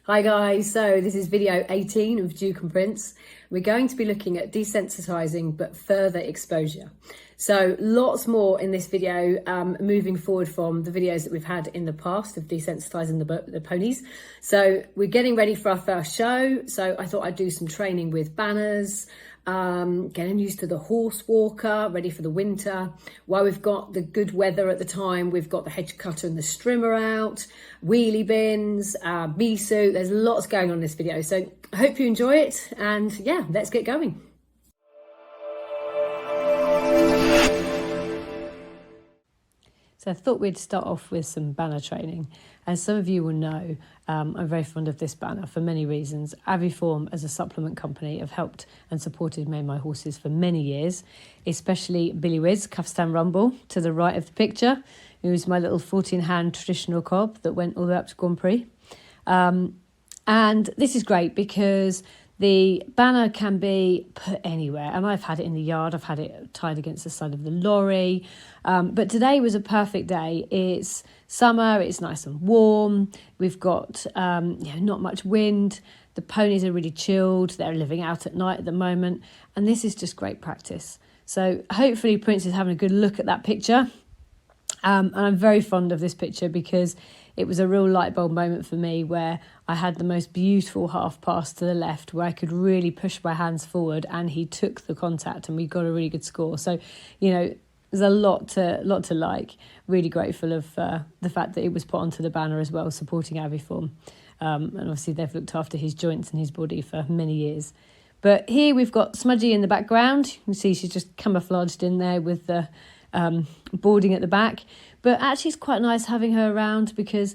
Hi guys, so this is video 18 of Duke and Prince. We're going to be looking at desensitizing but further exposure. So lots more in this video moving forward from the videos that we've had in the past of desensitizing the ponies. So we're getting ready for our first show. So I thought I'd do some training with banners, getting used to the horse walker, ready for the winter. While we've got the good weather at the time, we've got the Hedge Cutter and the Strimmer out, Wheelie Bins, bee suit. There's lots going on in this video. So I hope you enjoy it. And yeah, let's get going. So I thought we'd start off with some banner training. As some of you will know, I'm very fond of this banner for many reasons. Aviform as a supplement company have helped and supported me and my horses for many years, especially Billy Wiz, Cuffstand Rumble, to the right of the picture, who's my little 14-hand traditional cob that went all the way up to Grand Prix. And this is great because the banner can be put anywhere, and I've had it in the yard, I've had it tied against the side of the lorry, but today was a perfect day. It's summer, it's nice and warm, we've got not much wind, the ponies are really chilled, they're living out at night at the moment, and this is just great practice. So hopefully Prince is having a good look at that picture, and I'm very fond of this picture because it was a real light bulb moment for me where I had the most beautiful half pass to the left where I could really push my hands forward and he took the contact and we got a really good score. So, there's a lot to like. Really grateful of the fact that it was put onto the banner as well, supporting Aviform. And obviously they've looked after his joints and his body for many years. But here we've got Smudgy in the background. You can see she's just camouflaged in there with the boarding at the back. But actually it's quite nice having her around because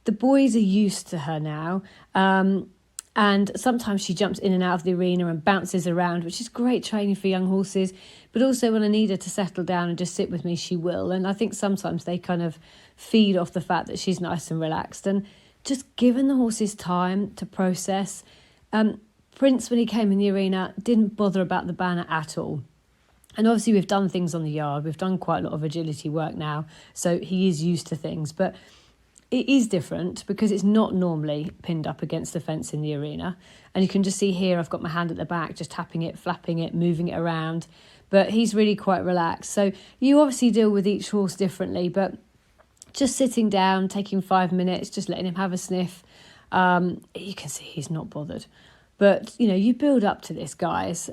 the boys are used to her now. And sometimes she jumps in and out of the arena and bounces around, which is great training for young horses. But also when I need her to settle down and just sit with me, she will. And I think sometimes they kind of feed off the fact that she's nice and relaxed. And just giving the horses time to process. Prince, when he came in the arena, didn't bother about the banner at all. And obviously we've done things on the yard. We've done quite a lot of agility work now. So he is used to things. But it is different because it's not normally pinned up against the fence in the arena. And you can just see here I've got my hand at the back, just tapping it, flapping it, moving it around. But he's really quite relaxed. So you obviously deal with each horse differently. But just sitting down, taking 5 minutes, just letting him have a sniff. You can see he's not bothered. But, you build up to this, guys.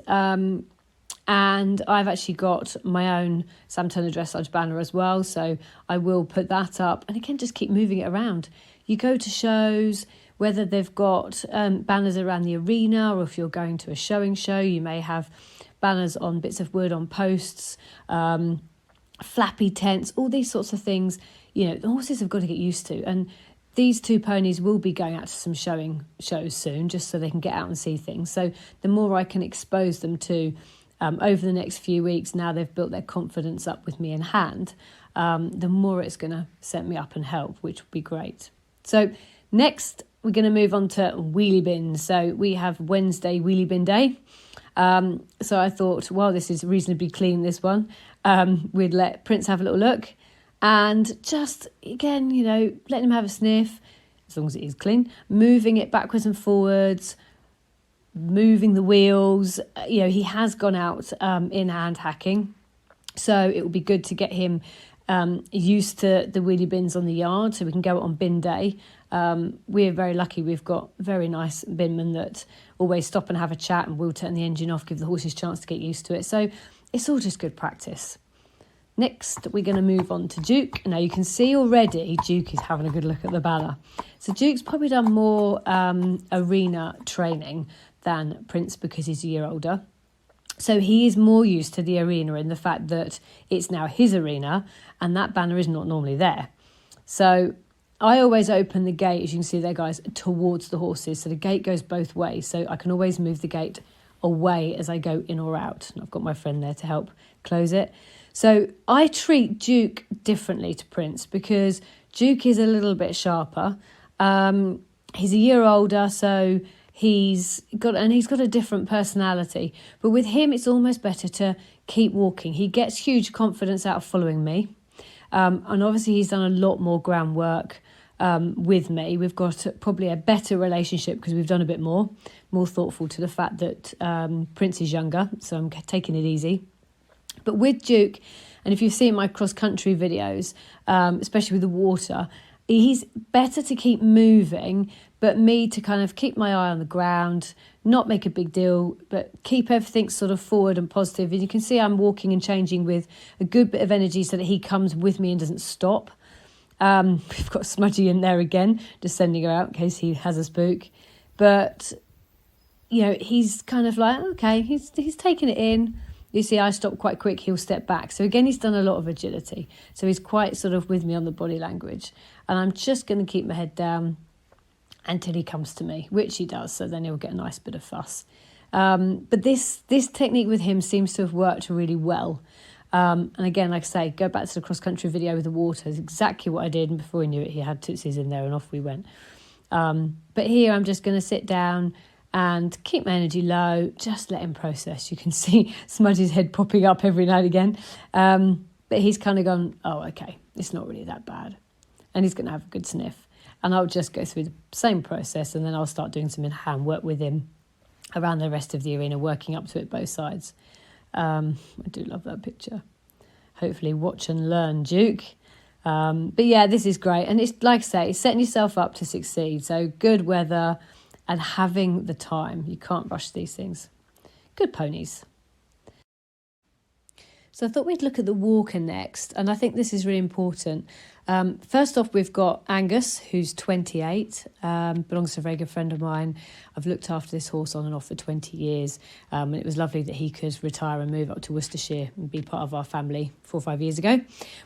And I've actually got my own Sam Turner Dressage banner as well. So I will put that up. And again, just keep moving it around. You go to shows, whether they've got banners around the arena or if you're going to a showing show, you may have banners on bits of wood on posts, flappy tents, all these sorts of things. The horses have got to get used to. And these two ponies will be going out to some showing shows soon just so they can get out and see things. So the more I can expose them to over the next few weeks, now they've built their confidence up with me in hand, the more it's going to set me up and help, which will be great. So next, we're going to move on to Wheelie Bins. So we have Wednesday Wheelie Bin Day. So I thought, well, this is reasonably clean, this one. We'd let Prince have a little look. And just, again, letting him have a sniff, as long as it is clean, moving it backwards and forwards, moving the wheels. He has gone out in hand hacking, so it will be good to get him used to the wheelie bins on the yard so we can go on bin day. We're very lucky, we've got very nice binmen that always stop and have a chat, and we'll turn the engine off, give the horses a chance to get used to it. So it's all just good practice. Next, we're going to move on to Duke. Now, you can see already Duke is having a good look at the banner. So Duke's probably done more arena training than Prince because he's a year older. So he is more used to the arena in the fact that it's now his arena and that banner is not normally there. So I always open the gate, as you can see there, guys, towards the horses. So the gate goes both ways. So I can always move the gate away as I go in or out. And I've got my friend there to help close it. So I treat Duke differently to Prince because Duke is a little bit sharper. He's a year older, so he's got a different personality. But with him, it's almost better to keep walking. He gets huge confidence out of following me. And obviously he's done a lot more groundwork with me. We've got probably a better relationship because we've done a bit more thoughtful to the fact that Prince is younger, so I'm taking it easy. But with Duke, and if you've seen my cross-country videos, especially with the water, he's better to keep moving, but me to kind of keep my eye on the ground, not make a big deal, but keep everything sort of forward and positive. And you can see I'm walking and changing with a good bit of energy so that he comes with me and doesn't stop. We've got Smudgy in there again, just sending her out in case he has a spook. But, you know, he's kind of like, okay, he's taking it in. You see, I stop quite quick, he'll step back. So again, he's done a lot of agility. So he's quite sort of with me on the body language. And I'm just going to keep my head down until he comes to me, which he does. So then he'll get a nice bit of fuss. But this technique with him seems to have worked really well. And again, like I say, go back to the cross-country video with the water. It's exactly what I did. And before we knew it, he had tootsies in there and off we went. But here I'm just going to sit down and keep my energy low, just let him process. You can see Smudgy's head popping up every now and again. But he's kind of gone, oh, okay, it's not really that bad. And he's going to have a good sniff. And I'll just go through the same process, and then I'll start doing some in-hand work with him around the rest of the arena, working up to it both sides. I do love that picture. Hopefully watch and learn, Duke. But yeah, this is great. And it's, like I say, it's setting yourself up to succeed. So good weather and having the time. You can't rush these things. Good ponies. So I thought we'd look at the walker next, and I think this is really important. First off, we've got Angus, who's 28, belongs to a very good friend of mine. I've looked after this horse on and off for 20 years, and it was lovely that he could retire and move up to Worcestershire and be part of our family 4 or 5 years ago.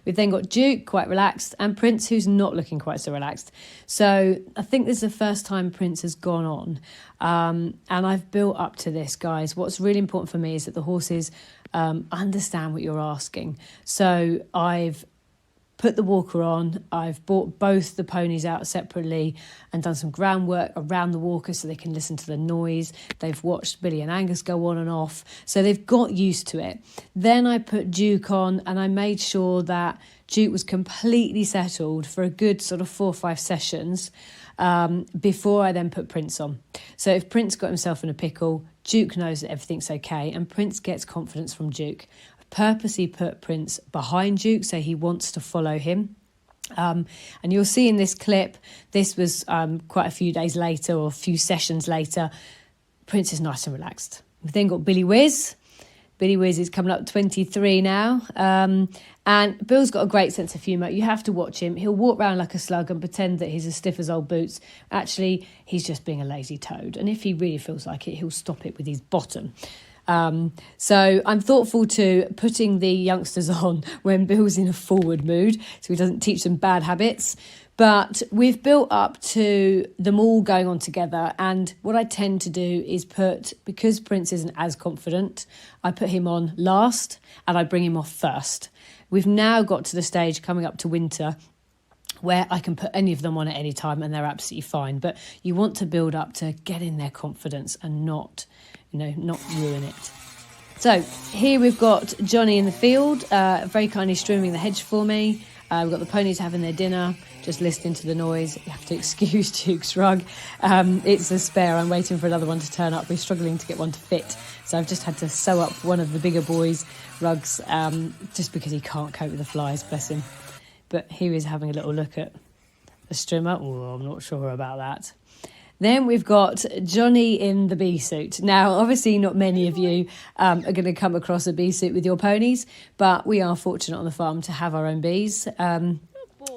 We've then got Duke, quite relaxed, and Prince, who's not looking quite so relaxed. So I think this is the first time Prince has gone on, and I've built up to this, guys. What's really important for me is that the horses understand what you're asking. So I've put the walker on, I've brought both the ponies out separately and done some groundwork around the walker so they can listen to the noise. They've watched Billy and Angus go on and off, so they've got used to it. Then I put Duke on, and I made sure that Duke was completely settled for a good sort of 4 or 5 sessions before I then put Prince on. So if Prince got himself in a pickle, Duke knows that everything's okay, and Prince gets confidence from Duke. I purposely put Prince behind Duke so he wants to follow him. And you'll see in this clip, this was quite a few days later or a few sessions later, Prince is nice and relaxed. We've then got Billy Whiz. Billy Whiz is coming up 23 now. And Bill's got a great sense of humour. You have to watch him. He'll walk around like a slug and pretend that he's as stiff as old boots. Actually, he's just being a lazy toad. And if he really feels like it, he'll stop it with his bottom. So I'm thoughtful to putting the youngsters on when Bill's in a forward mood, so he doesn't teach them bad habits. But we've built up to them all going on together, and what I tend to do is because Prince isn't as confident, I put him on last and I bring him off first. We've now got to the stage coming up to winter where I can put any of them on at any time and they're absolutely fine. But you want to build up to getting their confidence and not ruin it. So here we've got Johnny in the field, very kindly trimming the hedge for me. We've got the ponies having their dinner, just listening to the noise. You have to excuse Duke's rug. It's a spare. I'm waiting for another one to turn up. We're struggling to get one to fit. So I've just had to sew up one of the bigger boys' rugs just because he can't cope with the flies, bless him. But here he is having a little look at the Strimmer. Oh, I'm not sure about that. Then we've got Johnny in the bee suit. Now, obviously, not many of you are going to come across a bee suit with your ponies, but we are fortunate on the farm to have our own bees.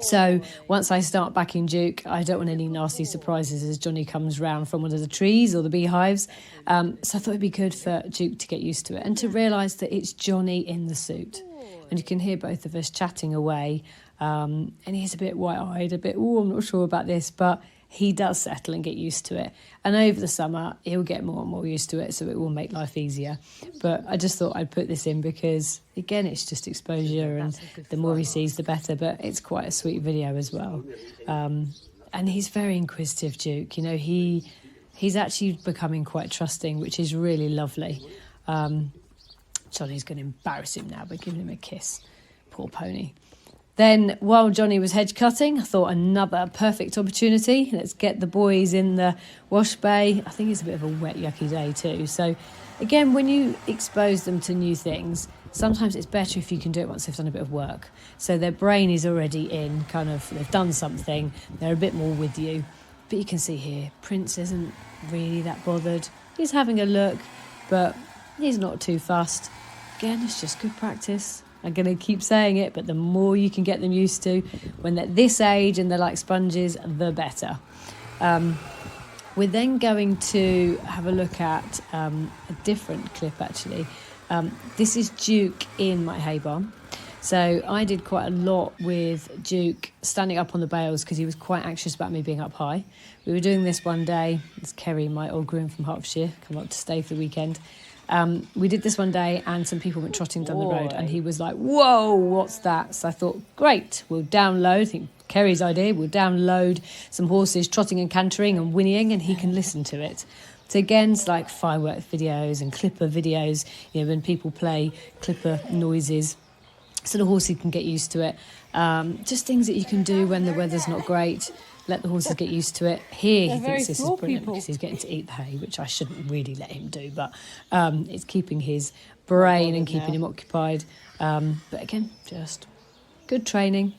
So once I start backing Duke, I don't want any nasty surprises as Johnny comes round from one of the trees or the beehives. So I thought it'd be good for Duke to get used to it and to realise that it's Johnny in the suit. And you can hear both of us chatting away. And he's a bit white-eyed, a bit, I'm not sure about this, but he does settle and get used to it. And over the summer, he'll get more and more used to it, so it will make life easier. But I just thought I'd put this in because, again, it's just exposure, and the more he sees, the better. But it's quite a sweet video as well. And he's very inquisitive, Duke. You know, he's actually becoming quite trusting, which is really lovely. Johnny's going to embarrass him now by giving him a kiss. Poor pony. Then while Johnny was hedge cutting, I thought another perfect opportunity. Let's get the boys in the wash bay. I think it's a bit of a wet, yucky day too. So again, when you expose them to new things, sometimes it's better if you can do it once they've done a bit of work. So their brain is already in, kind of, they've done something, they're a bit more with you. But you can see here, Prince isn't really that bothered. He's having a look, but he's not too fussed. Again, it's just good practice. I'm going to keep saying it, but the more you can get them used to, when they're this age and they're like sponges, the better. We're then going to have a look at a different clip, actually. This is Duke in my hay barn. So I did quite a lot with Duke standing up on the bales because he was quite anxious about me being up high. We were doing this one day. It's Kerry, my old groom from Hertfordshire, come up to stay for the weekend. We did this one day and some people went trotting down the road and he was like, whoa, what's that? So I thought, great, we'll download, I think Kerry's idea, we'll download some horses trotting and cantering and whinnying and he can listen to it. So again, it's like fireworks videos and clipper videos, you know, when people play clipper noises, so the horses can get used to it. Just things that you can do when the weather's not great. Let the horses get used to it. Here, he thinks this is brilliant because he's getting to eat the hay, which I shouldn't really let him do, but it's keeping his brain and keeping him occupied. But again, just good training.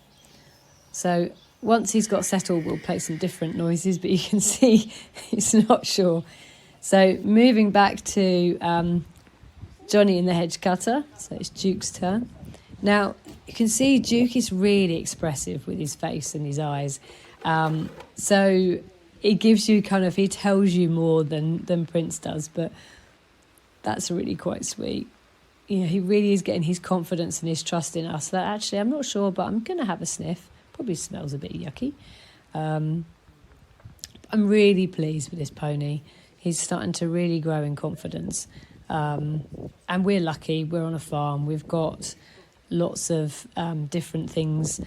So once he's got settled, we'll play some different noises, but you can see he's not sure. So moving back to Johnny in the hedge cutter. So it's Duke's turn. Now, you can see Duke is really expressive with his face and his eyes. So it gives you kind of, he tells you more than Prince does, but that's really quite sweet. You know, he really is getting his confidence and his trust in us that actually, I'm not sure, but I'm going to have a sniff. Probably smells a bit yucky. I'm really pleased with this pony. He's starting to really grow in confidence. And we're lucky, we're on a farm. We've got lots of different things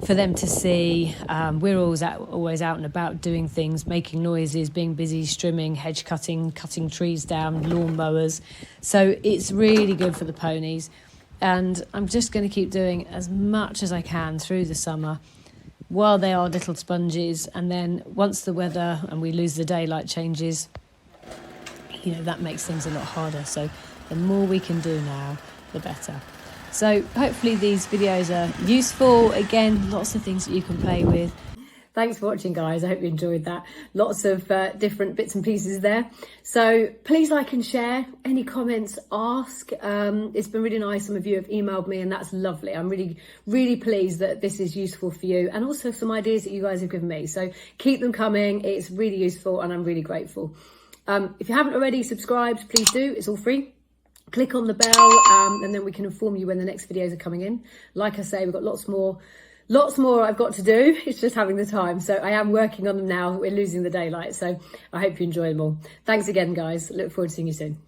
for them to see. We're always out and about doing things, making noises, being busy, strimming, hedge cutting, cutting trees down, lawn mowers. So it's really good for the ponies. And I'm just going to keep doing as much as I can through the summer while they are little sponges. And then once the weather and we lose the daylight changes, you know, that makes things a lot harder. So the more we can do now, the better. So hopefully these videos are useful. Again, lots of things that you can play with. Thanks for watching, guys. I hope you enjoyed that. Lots of different bits and pieces there. So please like and share. Any comments, ask. It's been really nice. Some of you have emailed me and that's lovely. I'm really, really pleased that this is useful for you and also some ideas that you guys have given me. So keep them coming. It's really useful and I'm really grateful. If you haven't already subscribed, please do. It's all free. Click on the bell and then we can inform you when the next videos are coming in. Like I say, we've got lots more I've got to do. It's just having the time. So I am working on them now. We're losing the daylight. So I hope you enjoy them all. Thanks again, guys. Look forward to seeing you soon.